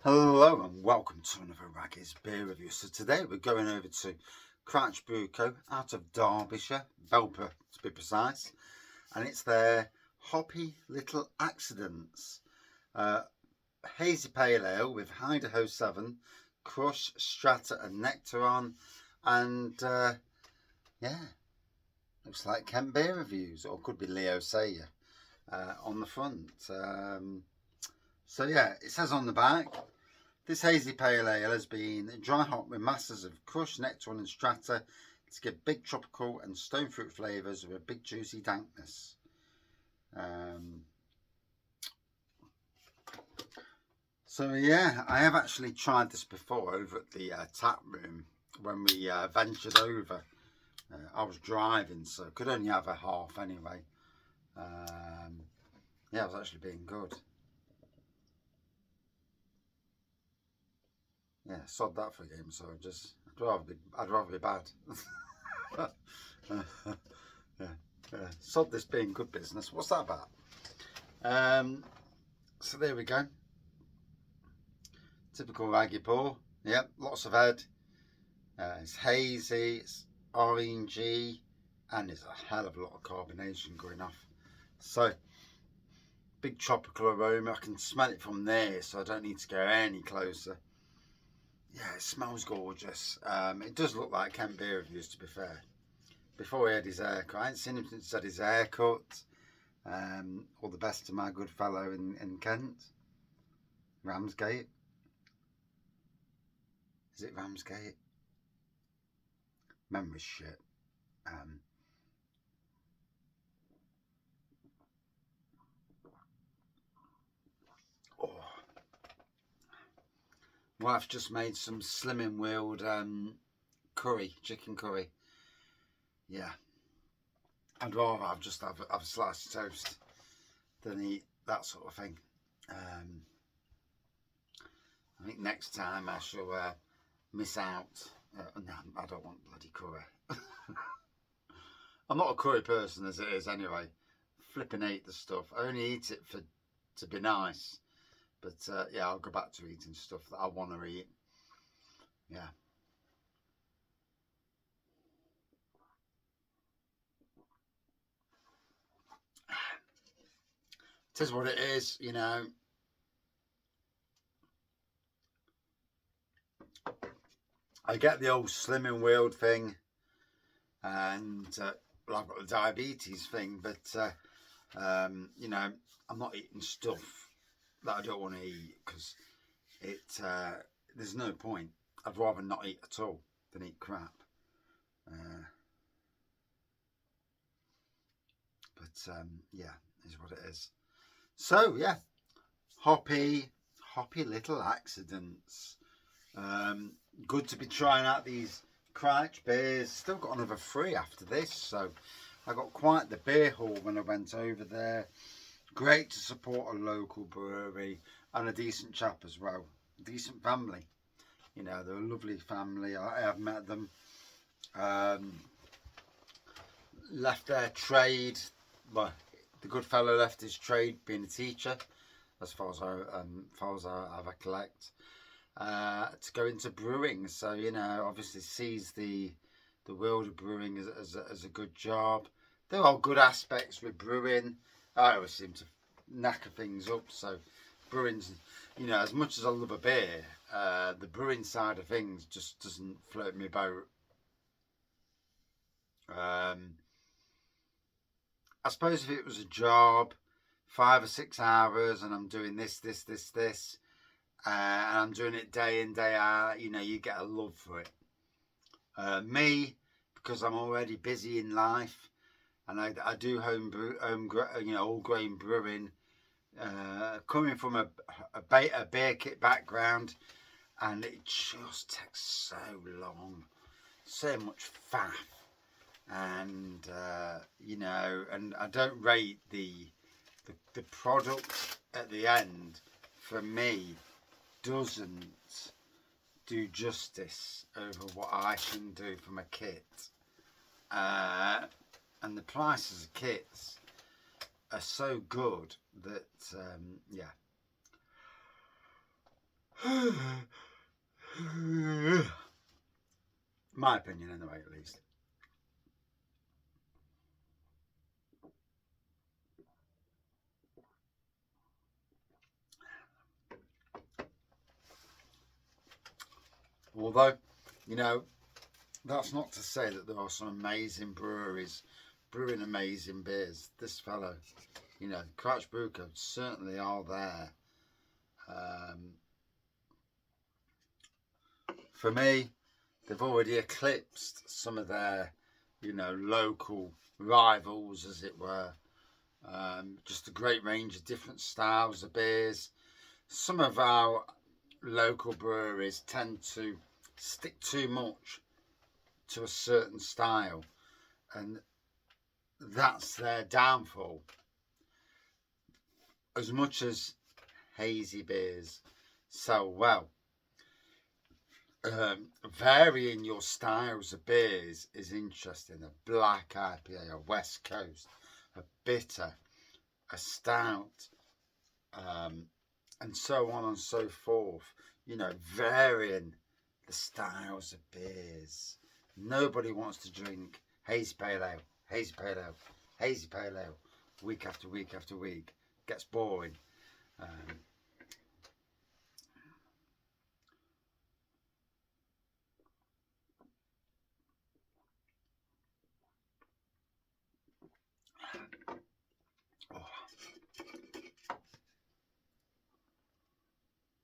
Hello and welcome to another Raggy's beer review. So today we're going over to Crich Brew Co out of Derbyshire, Belper to be precise, and it's their Hoppy Little Accidents hazy pale ale with Idaho 7, Crush, Strata and Nectar on, and yeah, looks like Kent Beer Reviews, or could be Leo Sayer on the front. So yeah, it says on the back, this hazy pale ale has been dry hopped with masses of crushed nectar and strata to give big tropical and stone fruit flavours with a big juicy dankness. So yeah, I have actually tried this before over at the tap room when we ventured over. I was driving, so could only have a half anyway. Yeah, it was actually being good. Yeah, sod that for a game. So I'd rather be bad. Yeah, sod this being good business. What's that about? So there we go. Typical raggy pour. Yep, lots of head. It's hazy, it's orangey, and there's a hell of a lot of carbonation going off. So, big tropical aroma. I can smell it from there, so I don't need to go any closer. Yeah, it smells gorgeous. It does look like Kent Beer Reviews, to be fair. Before he had his haircut, I ain't seen him since he had his haircut. All the best to my good fellow in Kent. Ramsgate. Is it Ramsgate? Memory's shit. Wife's just made some slimming wheeled curry, chicken curry. Yeah, I'd rather just have a slice of toast than eat that sort of thing. I think next time I shall miss out. No, I don't want bloody curry. I'm not a curry person as it is anyway. Flipping hate the stuff. I only eat it to be nice. But yeah, I'll go back to eating stuff that I want to eat. Yeah. It is what it is, you know. I get the old slimming wheeled thing, and well, I've got the diabetes thing, but you know, I'm not eating stuff that I don't want to eat because there's no point. I'd rather not eat at all than eat crap. But yeah, is what it is. So yeah, hoppy little accidents. Good to be trying out these Crich beers. Still got another 3 after this, so I got quite the beer haul when I went over there. Great to support a local brewery and a decent chap as well. Decent family. You know, they're a lovely family. I have met them. Left their trade. Well, the good fellow left his trade being a teacher, as far as I recollect. To go into brewing, so you know, obviously sees the world of brewing as a good job. There are good aspects with brewing. I always seem to knacker things up, so brewing's, you know, as much as I love a beer, the brewing side of things just doesn't float me boat. I suppose if it was a job, 5 or 6 hours, and I'm doing this, and I'm doing it day in, day out, you know, you get a love for it. Me, because I'm already busy in life, and I do you know, all grain brewing. Coming from a beer kit background, and it just takes so long, so much faff, and you know, and I don't rate the product at the end. For me, doesn't do justice over what I can do from a kit, and the prices of kits are so good that yeah. My opinion anyway, at least. Although, you know, that's not to say that there are some amazing breweries brewing amazing beers. This fellow, you know, Crich Brew Co certainly are there. For me, they've already eclipsed some of their, you know, local rivals, as it were. Just a great range of different styles of beers. Some of our local breweries tend to stick too much to a certain style, and that's their downfall. As much as hazy beers sell well, varying your styles of beers is interesting. A black IPA, a West Coast, a bitter, a stout, and so on and so forth. You know, varying the styles of beers. Nobody wants to drink hazy pale ale, hazy pale ale, hazy pale ale, week after week after week. Gets boring.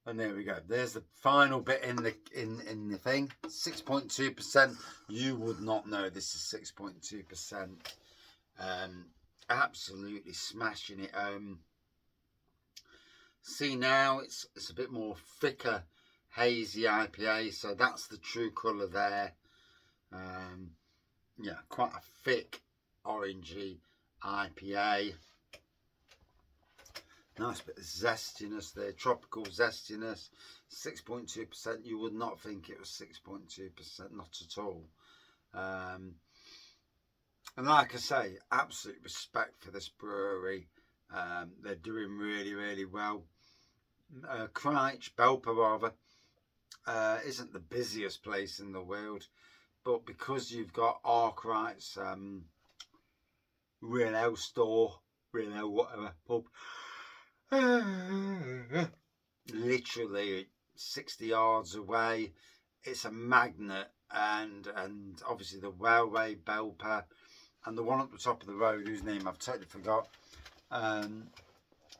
And there we go. There's the final bit in the thing. 6.2%. You would not know this is 6.2%. Absolutely smashing it home. See now, it's a bit more thicker, hazy IPA. So that's the true colour there. Yeah, quite a thick, orangey IPA. Nice bit of zestiness there, tropical zestiness. 6.2%. You would not think it was 6.2%, not at all. And like I say, absolute respect for this brewery. They're doing really, really well. Crich, Belper rather, isn't the busiest place in the world, but because you've got Arkwright's Real Ale store, Real Ale whatever pub, literally 60 yards away, it's a magnet, and obviously the railway, Belper, and the one at the top of the road whose name I've totally forgot.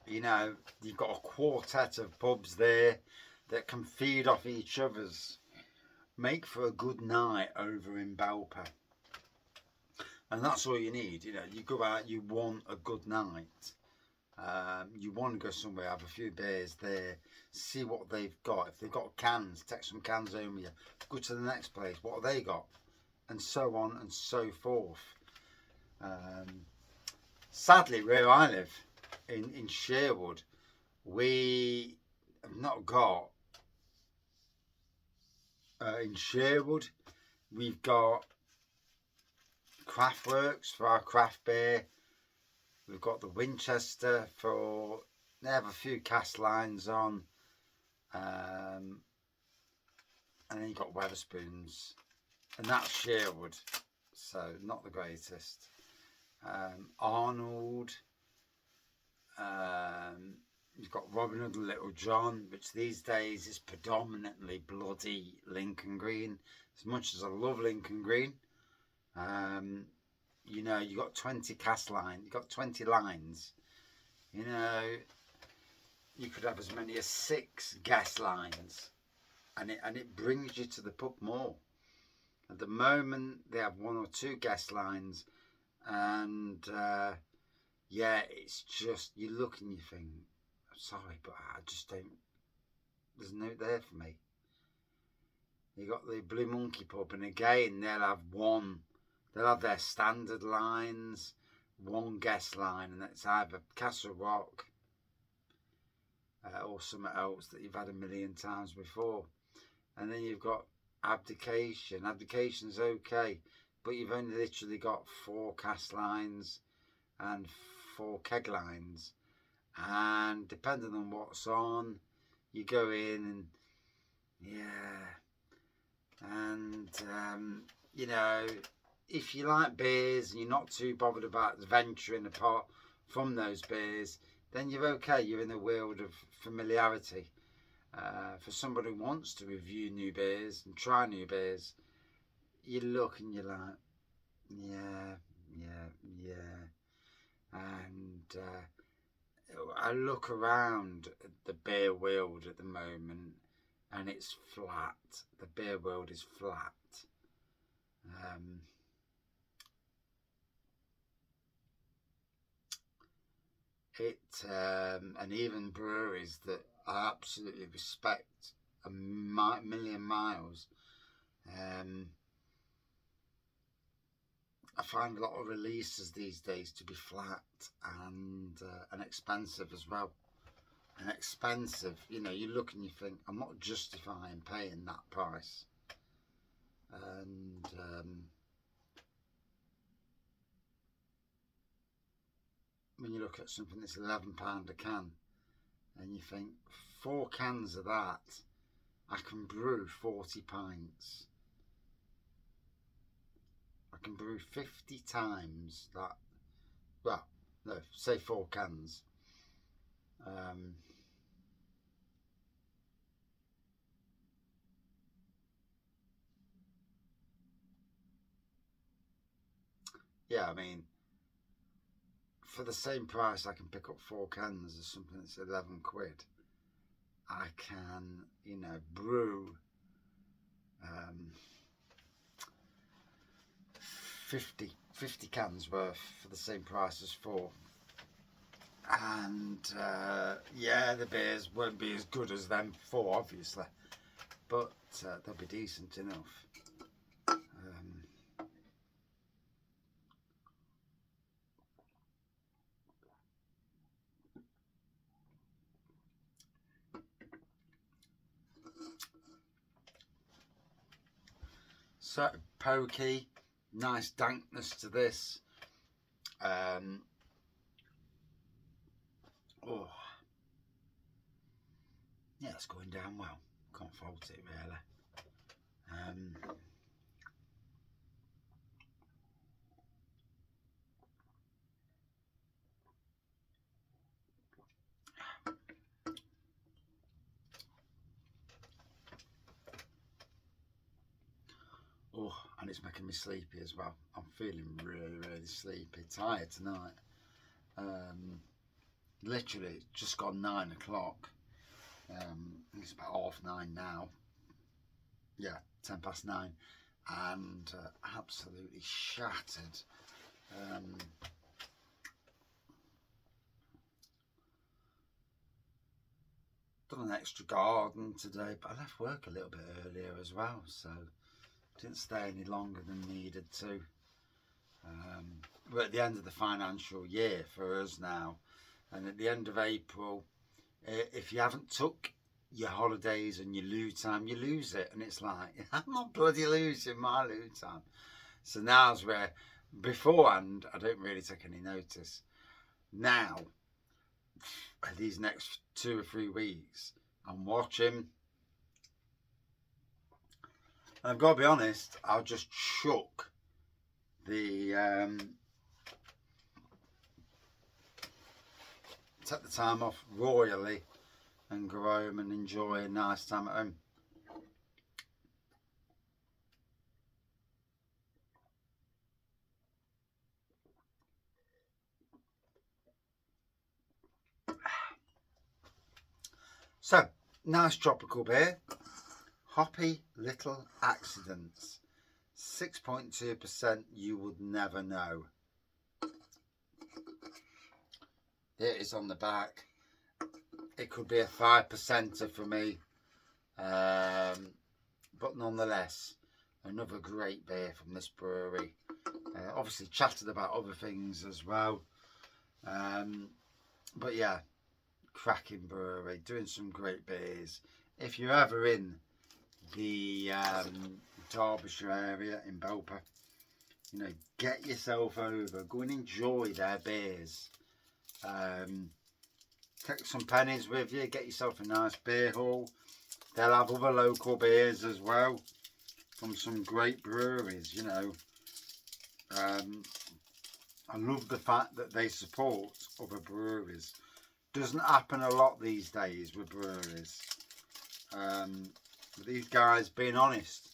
You know, you've got a quartet of pubs there that can feed off each other's, make for a good night over in Belper. And that's all you need. You know, you go out, you want a good night. You want to go somewhere, have a few beers there, see what they've got. If they've got cans, take some cans home with you. Go to the next place, what have they got? And so on and so forth. Sadly, where I live, in Sherwood, we have not got, in Sherwood, we've got Craftworks for our craft beer. We've got the Winchester for, they have a few cast lines on. And then you've got Wetherspoons. And that's Sherwood. So, not the greatest. Arnold. You've got Robin Hood and Little John, which these days is predominantly bloody Lincoln Green. As much as I love Lincoln Green. You know, you got 20 cast lines, you got 20 lines. You know, you could have as many as 6 gas lines, and it brings you to the pub more. At the moment, they have 1 or 2 gas lines, and yeah, it's just, you look and you think, I'm sorry, but I just don't, there's no there for me. You got the Blue Monkey pub, and again, they'll have their standard lines, 1 guest line, and it's either Castle Rock or something else that you've had a million times before. And then you've got Abdication. Abdication's okay, but you've only literally got 4 cast lines and 4 keg lines. And depending on what's on, you go in and Yeah. And, you know, if you like beers and you're not too bothered about venturing apart from those beers, then you're okay. You're in a world of familiarity. For somebody who wants to review new beers and try new beers, you look and you're like, yeah, yeah. And I look around at the beer world at the moment, and it's flat. The beer world is flat. And even breweries that I absolutely respect a million miles. I find a lot of releases these days to be flat and expensive as well. And expensive, you know, you look and you think, I'm not justifying paying that price. And when you look at something that's £11 a can, and you think 4 cans of that, I can brew 40 pints. I can brew 50 times that. Well, no, say 4 cans. Yeah, I mean, for the same price, I can pick up 4 cans of something that's 11 quid. I can, you know, brew 50 cans worth for the same price as 4. And yeah, the beers won't be as good as them 4, obviously, but they'll be decent enough. So pokey, nice dankness to this. Oh, yeah, it's going down well. Can't fault it really. Oh, and it's making me sleepy as well. I'm feeling really sleepy, tired tonight. Literally, it's just gone 9 o'clock. It's about 9:30 now. Yeah, 9:10, and absolutely shattered. Done an extra garden today, but I left work a little bit earlier as well, so didn't stay any longer than needed to. We're at the end of the financial year for us now, and at the end of April, if you haven't took your holidays and your loo time, you lose it, and it's like, I'm not bloody losing my loo time. So now's where, beforehand, I don't really take any notice. Now, these next 2 or 3 weeks, I'm watching. And I've got to be honest, I'll just chuck the take the time off royally and go home and enjoy a nice time at home. So, nice tropical beer. Hoppy Little Accidents. 6.2%, you would never know. It is on the back. It could be a 5%er for me. But nonetheless, another great beer from this brewery. Obviously chatted about other things as well. But yeah, cracking brewery, doing some great beers. If you're ever in the Derbyshire area in Belper, you know, get yourself over, go and enjoy their beers. Take some pennies with you, get yourself a nice beer haul, they'll have other local beers as well from some great breweries, you know. I love the fact that they support other breweries. Doesn't happen a lot these days with breweries. But these guys being honest,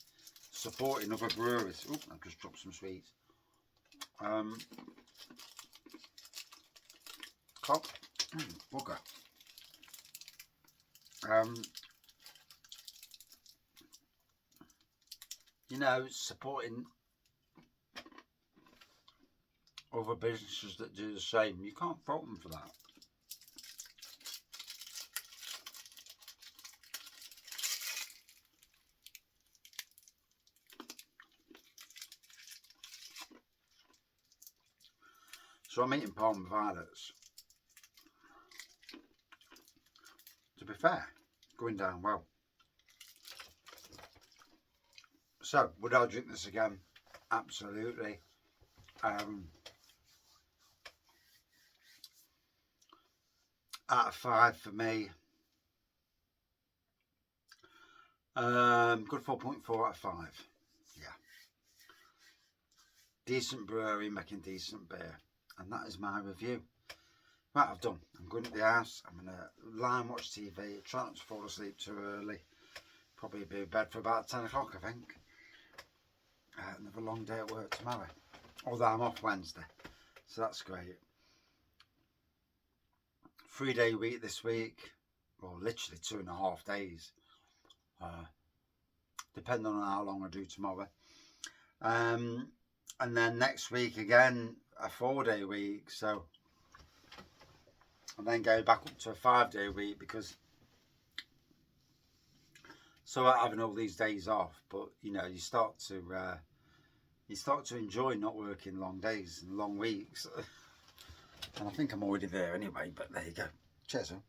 supporting other breweries. Oh, I've just dropped some sweets. Clock. Bugger. You know, supporting other businesses that do the same. You can't fault them for that. So I'm eating Parma Violets. To be fair, going down well. So, would I drink this again? Absolutely. Out of 5 for me. Good 4.4 out of 5. Yeah. Decent brewery making decent beer. And that is my review. Right, I've done. I'm going to the house. I'm going to lie and watch TV. Try not to fall asleep too early. Probably be in bed for about 10 o'clock, I think. Another long day at work tomorrow. Although I'm off Wednesday. So that's great. 3-day week this week. Well, literally 2.5 days. Depending on how long I do tomorrow. And then next week again, a 4-day week. So, and then go back up to a 5-day week because so having all these days off, but you know, you start to enjoy not working long days and long weeks. And I think I'm already there anyway, but there you go. Cheers, huh?